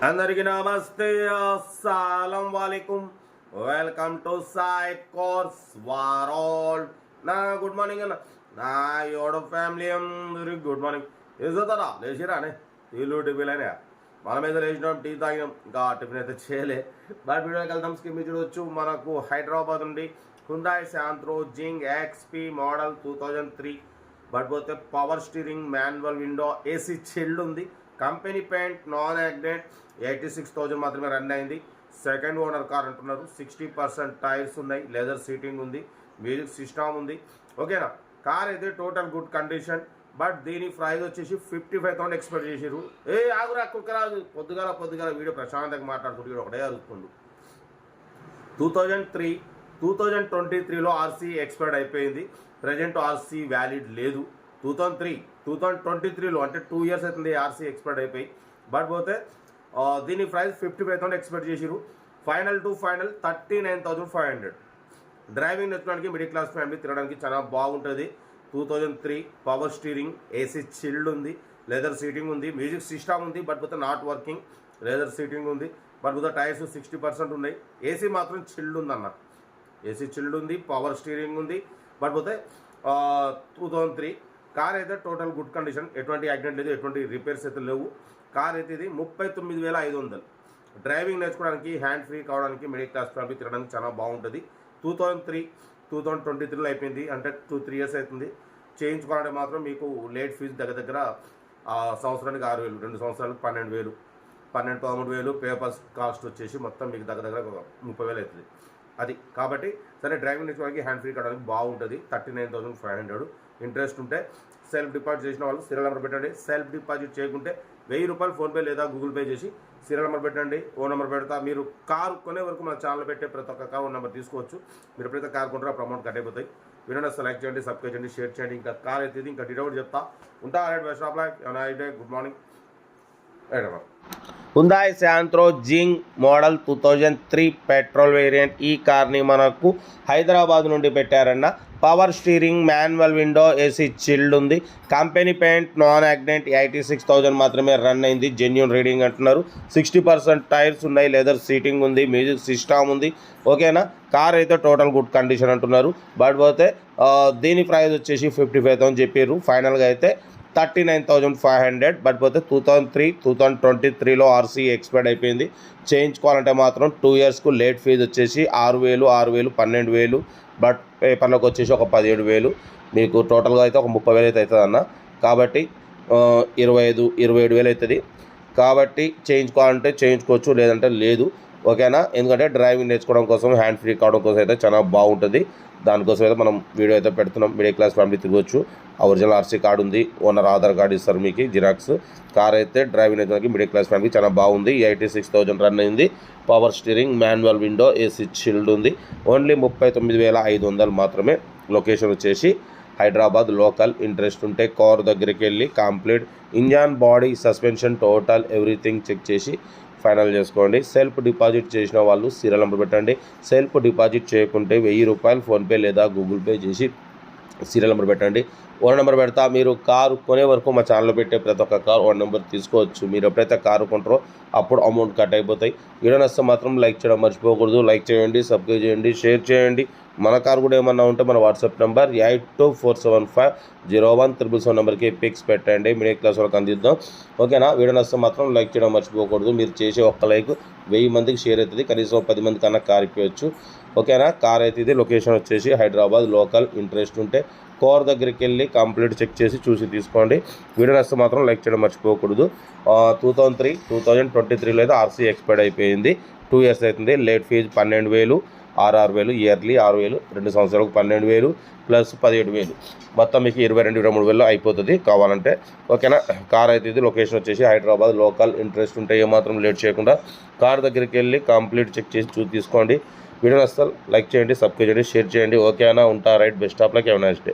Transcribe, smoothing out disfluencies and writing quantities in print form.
అందరికీ నమస్తే, అస్సలం వాలేకుమ్. Welcome to Sai cars world. నా గుడ్ మార్నింగ్ అన్న, నా యోడ ఫ్యామిలీ అందరికి గుడ్ మార్నింగ్. ఏదోతారా లేచిరానే ఇల్లు టిఫిన్ మన మీద లేచినాం, టీ తాగినాం, ఇంకా టిఫిన్ అయితే చేయలే. బట్ వీడియోకి వెళ్దాం. స్కిమ్ చూడవచ్చు. మనకు హైదరాబాద్ నుండి Hyundai Santro Xing XP model 2003 but పోతే power steering, manual window, AC chilled ఉంది. కంపెనీ పెయింట్, నాన్ యాక్సిడెంట్, 86,000 మాత్రమే రన్ అయింది. సెకండ్ ఓనర్ కార్ అంటున్నారు. 60% టైర్స్ ఉన్నాయి, లెదర్ సీటింగ్ ఉంది, మ్యూజిక్ సిస్టమ్ ఉంది. ఓకేనా, కార్ అయితే టోటల్ గుడ్ కండిషన్. బట్ దీని ప్రైస్ వచ్చేసి 55,000 ఎక్స్పెక్ట్ చేసారు. ఆగురా కుక్కరాదు, పొద్దుగాల వీడియో ప్రశాంతంగా మాట్లాడుకుంటూ ఒకటే అరుస్తుంది. 2023లో ఆర్సీ ఎక్స్పైర్డ్ అయిపోయింది. ప్రజెంట్ ఆర్సీ వ్యాలిడ్ లేదు. 2023లో అంటే 2 years అవుతుంది ఆర్సీ ఎక్స్పైర్డ్ అయిపోయి. బట్ పోతే దీని ప్రైస్ 55,000 ఎక్స్పెక్ట్ చేసిరు. ఫైనల్ 39,500. డ్రైవింగ్ నేర్చుకోవడానికి మిడిల్ క్లాస్ ఫ్యామిలీ తిరగడానికి చాలా బాగుంటుంది. 2003 పవర్ స్టీరింగ్, ఏసీ చిల్డ్ ఉంది, లెదర్ సీటింగ్ ఉంది, మ్యూజిక్ సిస్టమ్ ఉంది. బట్ పోతే నాట్ వర్కింగ్. లెదర్ సీటింగ్ ఉంది. బట్ పోతే టైర్స్ 60% ఉన్నాయి. ఏసీ మాత్రం చిల్డ్ ఉందన్న. ఏసీ చిల్డ్ ఉంది, పవర్ స్టీరింగ్ ఉంది. బట్ పోతే 2003 కార్ అయితే టోటల్ గుడ్ కండిషన్. ఎటువంటి యాక్సిడెంట్ లేదు, ఎటువంటి రిపేర్స్ అయితే లేవు. కార్ అయితే ఇది 39,500. డ్రైవింగ్ నేర్చుకోవడానికి, హ్యాండ్ ఫ్రీ కావడానికి, మిడిల్ క్లాస్ ఫ్యామిలీ తిరగడానికి చాలా బాగుంటుంది. 2023లో అయిపోయింది, అంటే 2-3 years అవుతుంది. చేయించుకోవాలంటే మాత్రం మీకు లేట్ ఫీజు దగ్గర సంవత్సరానికి 6,000, 2 సంవత్సరాలకు 12,000, 13,000 పేపర్స్ కాస్ట్ వచ్చేసి మొత్తం మీకు దగ్గర 30,000 అవుతుంది. అది కాబట్టి సరే, డ్రైవింగ్ నేర్చుకోవడానికి, హ్యాండ్ ఫ్రీ కావడానికి బాగుంటుంది. 39,500. ఇంట్రెస్ట్ ఉంటే సెల్ఫ్ డిపాజిట్ చేసిన వాళ్ళు సీరియల్ నెంబర్ పెట్టండి. సెల్ఫ్ డిపాజిట్ చేయకుంటే 1,000 రూపాయలు ఫోన్పే లేదా గూగుల్ పే చేసి సీరియల్ నెంబర్ పెట్టండి. ఓ నెంబర్ పెడతా. మీరు కారు కొనే వరకు మన ఛానల్ పెట్టే ప్రతి ఒక్క కార్ నెంబర్ తీసుకోవచ్చు. మీరు ఎప్పుడైతే కార్ కొంటారో అప్పుడు అమౌంట్ కట్ అయిపోతాయి. వీడియోని లైక్ చేయండి, సబ్స్క్రైబ్ చేయండి, షేర్ చేయండి. ఇంకా కార్ అయితే ఇంకా డీటెయిల్ చెప్తా ఉంటా. Best of luck. Good morning. Hyundai Santro Xing model 2003 petrol variant. ఈ కార్ని మనకు హైదరాబాద్ నుండి పెట్టారన్న. Power steering, manual window, AC chilled ఉంది. కంపెనీ పెయింట్, నాన్ యాక్సిడెంట్, 86,000 మాత్రమే రన్ అయింది. జెన్యూన్ రీడింగ్ అంటున్నారు. 60% టైర్స్ ఉన్నాయి, లెదర్ సీటింగ్ ఉంది, మ్యూజిక్ సిస్టమ్ ఉంది. ఓకేనా, కార్ అయితే టోటల్ గుడ్ కండిషన్ అంటున్నారు. బట్ పోతే దీని ప్రైస్ వచ్చేసి 55,000 చెప్పారు. ఫైనల్గా అయితే 39,500. బట్ పోతే 2023లో ఆర్సీ ఎక్స్పైర్డ్ అయిపోయింది. చేయించుకోవాలంటే మాత్రం 2 yearsకు లేట్ ఫీజు వచ్చేసి 6,000, 12,000. బట్ పేపర్లోకి వచ్చేసి ఒక 17,000. మీకు టోటల్గా అయితే ఒక 30,000 అయితే అవుతుంది అన్న. కాబట్టి 27,000 అవుతుంది. కాబట్టి చేయించుకోవాలంటే చేయించుకోవచ్చు, లేదంటే లేదు. ఓకేనా, ఎందుకంటే డ్రైవింగ్ నేర్చుకోవడం కోసం, హ్యాండ్ ఫ్రీ కావడం కోసం అయితే చాలా బాగుంటుంది. దానికోసం అయితే మనం వీడియో అయితే పెడుతున్నాం. మిడిల్ క్లాస్ ఫ్యామిలీ తిరగవచ్చు. ఒరిజినల్ ఆర్సీ కార్డు ఉంది, ఓనర్ ఆధార్ కార్డు ఇస్తారు మీకు, జిరాక్స్. కార్ అయితే డ్రైవింగ్ నేర్చుకోవడానికి మిడిల్ క్లాస్ ఫ్యామిలీ చాలా బాగుంది. 86,000 రన్ అయింది. Power steering, manual window, AC chilled ఉంది. ఓన్లీ 39,500 మాత్రమే. లొకేషన్ వచ్చేసి హైదరాబాద్ లోకల్. ఇంట్రెస్ట్ ఉంటే కార్ దగ్గరికి వెళ్ళి complete engine, body, suspension, total everything check చేసి ఫైనల్ చేసుకోండి. సెల్ఫ్ డిపాజిట్ చేసిన వాళ్ళు సీరియల్ నెంబర్ పెట్టండి. సెల్ఫ్ డిపాజిట్ చేయకుంటే 1,000 రూపాయలు ఫోన్పే లేదా గూగుల్ పే చేసి సీరియల్ నెంబర్ పెట్టండి. ఓన్ నెంబర్ పెడతా. మీరు కారు కొనే వరకు మా ఛానల్లో పెట్టే ప్రతి ఒక్క కారు ఓన్ నెంబర్ తీసుకోవచ్చు. మీరు ఎప్పుడైతే కారు కొంటారో అప్పుడు అమౌంట్ కట్ అయిపోతాయి. వీడియో నచ్చితే మాత్రం లైక్ చేయడం మర్చిపోకూడదు. లైక్ చేయండి, సబ్స్క్రైబ్ చేయండి, షేర్ చేయండి. మన కారు కూడా ఏమన్నా ఉంటే మన వాట్సాప్ నెంబర్ 8247501777 నెంబర్కి పిక్స్ పెట్టండి. మిడిల్ క్లాస్ వాళ్ళకి అందిద్దాం. ఓకేనా, వీడియో నచ్చితే మాత్రం లైక్ చేయడం మర్చిపోకూడదు. మీరు చేసే ఒక్క లైక్ 1000 మందికి షేర్ అవుతుంది. కనీసం 10 మంది కన్నా కార్ ఇప్పవచ్చు. ఓకేనా, కార్ అయితే ఇది. లొకేషన్ వచ్చేసి హైదరాబాద్ లోకల్. ఇంట్రెస్ట్ ఉంటే కార్ దగ్గరికి వెళ్ళి కంప్లీట్ చెక్ చేసి చూసి తీసుకోండి. వీడియో నచ్చితే మాత్రం లైక్ చేయడం మర్చిపోకూడదు. 2023లో అయితే ఆర్సీ ఎక్స్పైర్డ్ అయిపోయింది. 2 years అవుతుంది. లేట్ ఫీజు 12,000, 6,000 ఇయర్లీ 6,000, 2 సంవత్సరాలకు 12,000 ప్లస్ 17,000. మొత్తం మీకు 22,000-23,000 అయిపోతుంది కావాలంటే. ఓకేనా, కార్ అయితే ఇది. లొకేషన్ వచ్చేసి హైదరాబాద్ లోకల్. ఇంట్రెస్ట్ ఉంటే ఏమాత్రం లేట్ చేయకుండా కార్ దగ్గరికి వెళ్ళి కంప్లీట్ చెక్ చేసి చూసి తీసుకోండి. వీడియో నచ్చితే లైక్ చేయండి, సబ్స్క్రైబ్ చేయండి, షేర్ చేయండి. ఓకేనా, ఉంటా. Right, best of luck. Have a nice day.